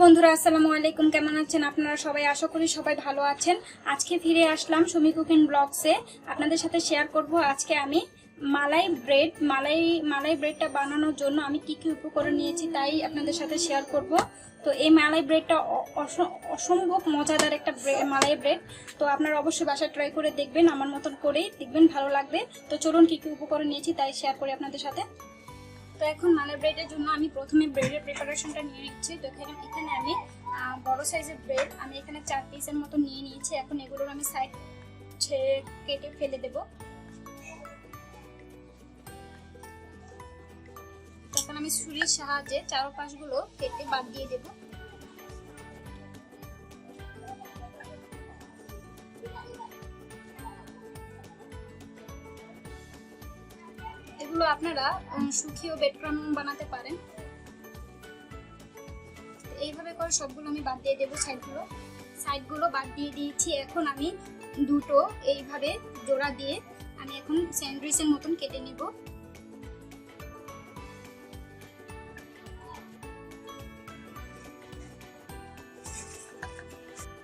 বন্ধুরা আসসালামু আলাইকুম, কেমন আছেন আপনারা সবাই? আশা করি সবাই ভালো আছেন। আজকে ফিরে আসলাম sHuMi কুকিং ব্লগসে। আপনাদের সাথে শেয়ার করব আজকে আমি মালাই ব্রেডটা বানানোর জন্য আমি কি কি উপকরণ নিয়েছি তাই আপনাদের সাথে শেয়ার করব। তো এই মালাই ব্রেডটা অসম্ভব মজাদার একটা মালাই ব্রেড। তো আপনারা অবশ্যই বাসায় ট্রাই করে দেখবেন, আমার মতন করেই দেখবেন, ভালো লাগবে। তো চলুন কি কি উপকরণ নিয়েছি তাই শেয়ার করি আপনাদের সাথে। তো এখন মালাই ব্রেডের জন্য আমি প্রথমে ব্রেডের প্রিপারেশনটা নিয়ে নিচ্ছি। তো এখানে আমি বড় সাইজের ব্রেড আমি এখানে 4 পিসের মতো নিয়ে নিয়েছি। এখন এগুলোর আমি সাইড কেটে ফেলে দেব। তখন আমি ছুরির সাহায্যে চারপাশগুলো কেটে বাদ দিয়ে দেব। এগুলো আপনারা শুকিয়েও ব্রেড ক্রাম্ব বানাতে পারেন। এইভাবে করে সবগুলো আমি বাদ দিয়ে দেবো। সাইডগুলো বাদ দিয়ে দিয়েছি। এখন আমি দুটো এইভাবে জোড়া দিয়ে আমি এখন স্যান্ডউইচের মতন কেটে নেব।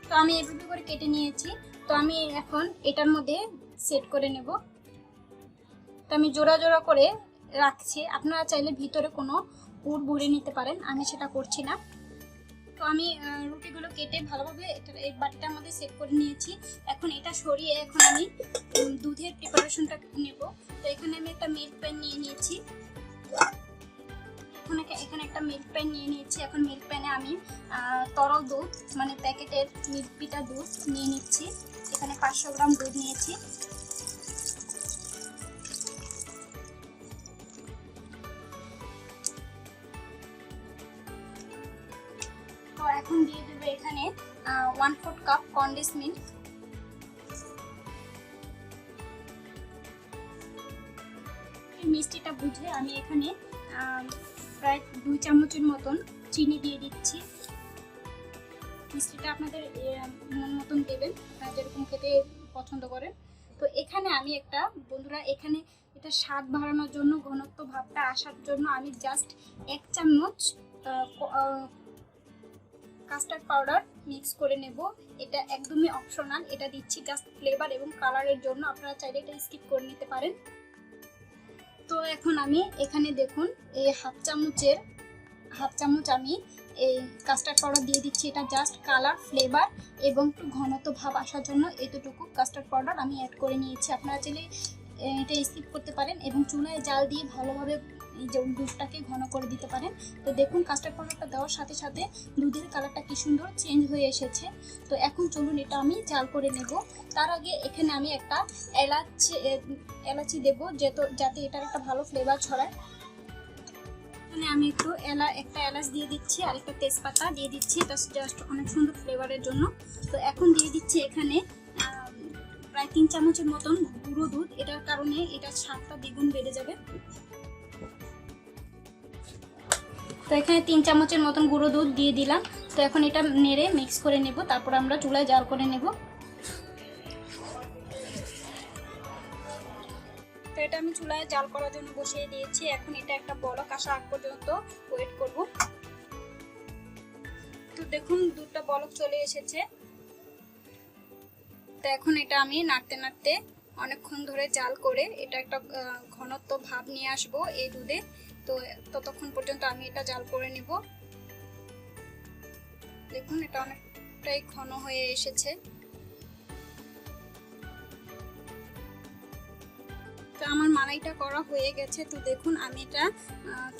তো আমি এইভাবে করে কেটে নিয়েছি। তো আমি এখন এটার মধ্যে সেট করে নেব। তো আমি জোড়া জোড়া করে রাখছি। আপনারা চাইলে ভিতরে কোনো পুর ভরে নিতে পারেন, আমি সেটা করছি না। তো আমি রুটিগুলো কেটে ভালোভাবে এই বাটিটার মধ্যে সেট করে নিয়েছি। এখন এটা সরিয়ে এখন আমি দুধের প্রিপারেশনটা নেব। তো এখানে আমি একটা মিল্ক প্যান নিয়ে নিয়েছি। এখানে একটা মিল্ক প্যান নিয়ে নিয়েছি। এখন মিল্ক প্যানে আমি তরল দুধ মানে প্যাকেটের মিল্ক পিটা দুধ নিয়ে নিচ্ছি। এখানে 500 গ্রাম দুধ নিয়েছি। তো এখন দিয়ে দেবো এখানে 1/4 কাপ কনডেন্স মিল্ক। মিষ্টিটা বুঝে আমি এখানে প্রায় 2 চামচের মতন চিনি দিয়ে দিচ্ছি। মিষ্টিটা আপনাদের মন মতন দেবেন, যেরকম খেতে পছন্দ করেন। তো এখানে আমি বন্ধুরা এখানে এটা স্বাদ বাড়ানোর জন্য, ঘনত্ব ভাবটা আসার জন্য আমি জাস্ট 1 চামচ কাস্টার্ড পাউডার মিক্স করে নেব। এটা একদমই অপশনাল, এটা দিচ্ছি জাস্ট ফ্লেভার এবং কালারের জন্য। আপনারা চাইলে এটা স্কিপ করে নিতে পারেন। তো এখন আমি এখানে দেখুন এই হাফ চামচ আমি এই কাস্টার্ড পাউডার দিয়ে দিচ্ছি। এটা জাস্ট কালার, ফ্লেভার এবং একটু ঘনত্ব ভাব আসার জন্য এতটুকু কাস্টার্ড পাউডার আমি অ্যাড করে নিয়েছি। আপনারা চাইলে এটা স্কিপ করতে পারেন এবং চুলায় জাল দিয়ে ভালোভাবে এই যে দুধটাকে ঘন করে দিতে পারেন। তো দেখুন কাস্টার্ড পাউডারটা দেওয়ার সাথে সাথে দুধের কালারটা কি সুন্দর চেঞ্জ হয়ে এসেছে। তো এখন চলুন এটা আমি জাল করে নেব। তার আগে এখানে আমি একটা এলাচি দেব, যাতে এটার একটা ভালো ফ্লেভার ছড়ায়। এখানে আমি একটা এলাচ দিয়ে দিচ্ছি আর একটা তেজপাতা দিয়ে দিচ্ছি। এটা জাস্ট অনেক সুন্দর ফ্লেভারের জন্য। তো এখন দিয়ে দিচ্ছি এখানে প্রায় 3 চামচের মতন গুঁড়ো দুধ। এটার কারণে এটার স্বাদটা দ্বিগুণ বেড়ে যাবে। তো এখানে 3 চামচের মতন গুঁড়ো দুধ দিয়ে দিলাম। তো এখন এটা নেড়ে মিক্স করে নেব, তারপর আমরা চুলায় জাল করে নেব। তো এটা আমি চুলায় জাল করার জন্য বসিয়ে দিয়েছি। এখন এটা একটা বলক আসা আগ পর্যন্ত ওয়েট করব। তো দেখুন দুধটা বলক চলে এসেছে। তো এখন এটা আমি নাড়তে নাড়তে অনেকক্ষণ ধরে জাল করে এটা একটা ঘনত্ব ভাব নিয়ে আসবো এই দুধে। তো ততক্ষণ পর্যন্ত আমি এটা জাল করে নেব। দেখুন এটা অনেকটাই ঘন হয়ে এসেছে। তো আমার মালাইটা করা হয়ে গেছে। তো দেখুন আমি এটা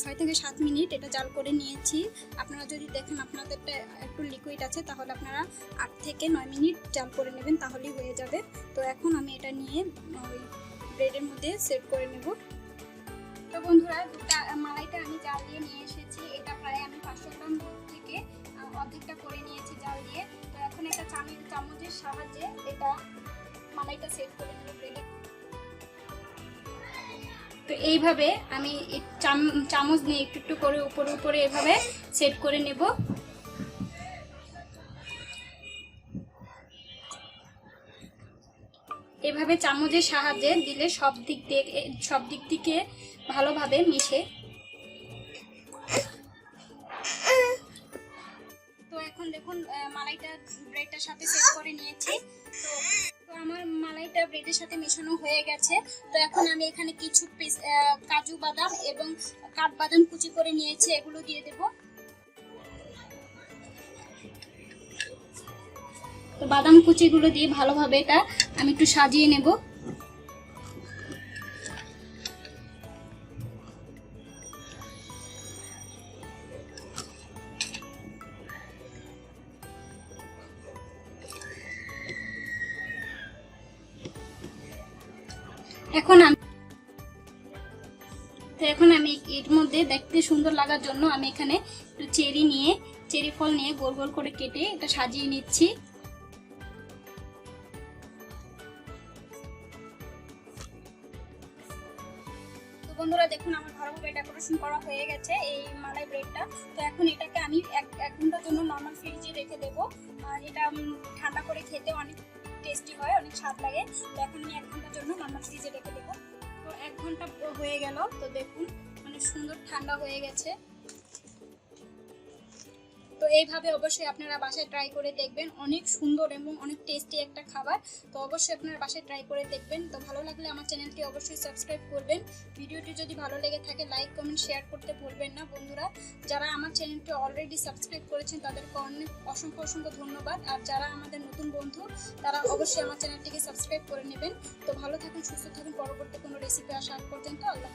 6 থেকে 7 মিনিট এটা জাল করে নিয়েছি। আপনারা যদি দেখেন আপনাদেরটা একটু লিকুইড আছে, তাহলে আপনারা 8 থেকে 9 মিনিট জাল করে নেবেন, তাহলেই হয়ে যাবে। তো এখন আমি এটা নিয়ে ওই ব্রেডের মধ্যে সেট করে নেব। তো বন্ধুরা মালাইটা আমি জাল দিয়ে নিয়ে এসেছি। এটা প্রায় আমি 500 গ্রাম দুধ থেকে অর্ধেকটা করে নিয়েছি জাল দিয়ে। তো এখন একটা চামচের সাহায্যে এটা মালাইটা সেট করে নেব ব্রেডে। তো এইভাবে আমি চামচ নিয়ে একটু একটু করে উপরে এভাবে সেট করে নেব। এভাবে চামচের সাহায্যে দিলে সব দিক থেকে ভালোভাবে মিশে। তো এখন দেখুন মালাইটা ব্রেডটার সাথে সেট করে নিয়েছি। তো আমার মালাইটা ব্রেডের সাথে মেশানো হয়ে গেছে। তো এখন আমি এখানে কিছু পিস কাজু বাদাম এবং কাঠবাদাম কুচি করে নিয়েছি, এগুলো দিয়ে দেব। তো বাদাম কুচিগুলো দিয়ে ভালোভাবে এটা আমি একটু সাজিয়ে নেব। এখন আমি এর মধ্যে দেখতে সুন্দর লাগার জন্য আমি এখানে একটু চেরি ফল নিয়ে গোল গোল করে কেটে এটা সাজিয়ে নিচ্ছি। তো বন্ধুরা দেখুন আমার ভালোভাবে ডেকোরেশন করা হয়ে গেছে এই মালাই ব্রেডটা। তো এখন এটাকে আমি এক ঘন্টার জন্য নর্মাল ফ্রিজে রেখে দেবো। এটা ঠান্ডা করে খেতে অনেক টেস্টি হয়, অনেক স্বাদ লাগে। তো এখন আমি 1 ঘন্টার জন্য নর্মাল ফ্রিজে রেখে দেবো। তো 1 ঘন্টা হয়ে গেল। তো দেখুন অনেক সুন্দর ঠান্ডা হয়ে গেছে। তো এইভাবে অবশ্যই আপনারা বাসায় ট্রাই করে দেখবেন, অনেক সুন্দর এবং অনেক টেস্টি একটা খাবার। তো অবশ্যই আপনারা বাসায় ট্রাই করে দেখবেন। তো ভালো লাগলে আমার চ্যানেলটি অবশ্যই সাবস্ক্রাইব করবেন। ভিডিওটি যদি ভালো লেগে থাকে লাইক কমেন্ট শেয়ার করতে ভুলবেন না। বন্ধুরা যারা আমার চ্যানেলটি অলরেডি সাবস্ক্রাইব করেছেন তাদেরকে অনেক অসংখ্য ধন্যবাদ। আর যারা আমাদের নতুন বন্ধু তারা অবশ্যই আমার চ্যানেলটিকে সাবস্ক্রাইব করে নেবেন। তো ভালো থাকুন, সুস্থ থাকুন। পরবর্তী কোনো রেসিপি আসা পর্যন্ত আল্লাহ।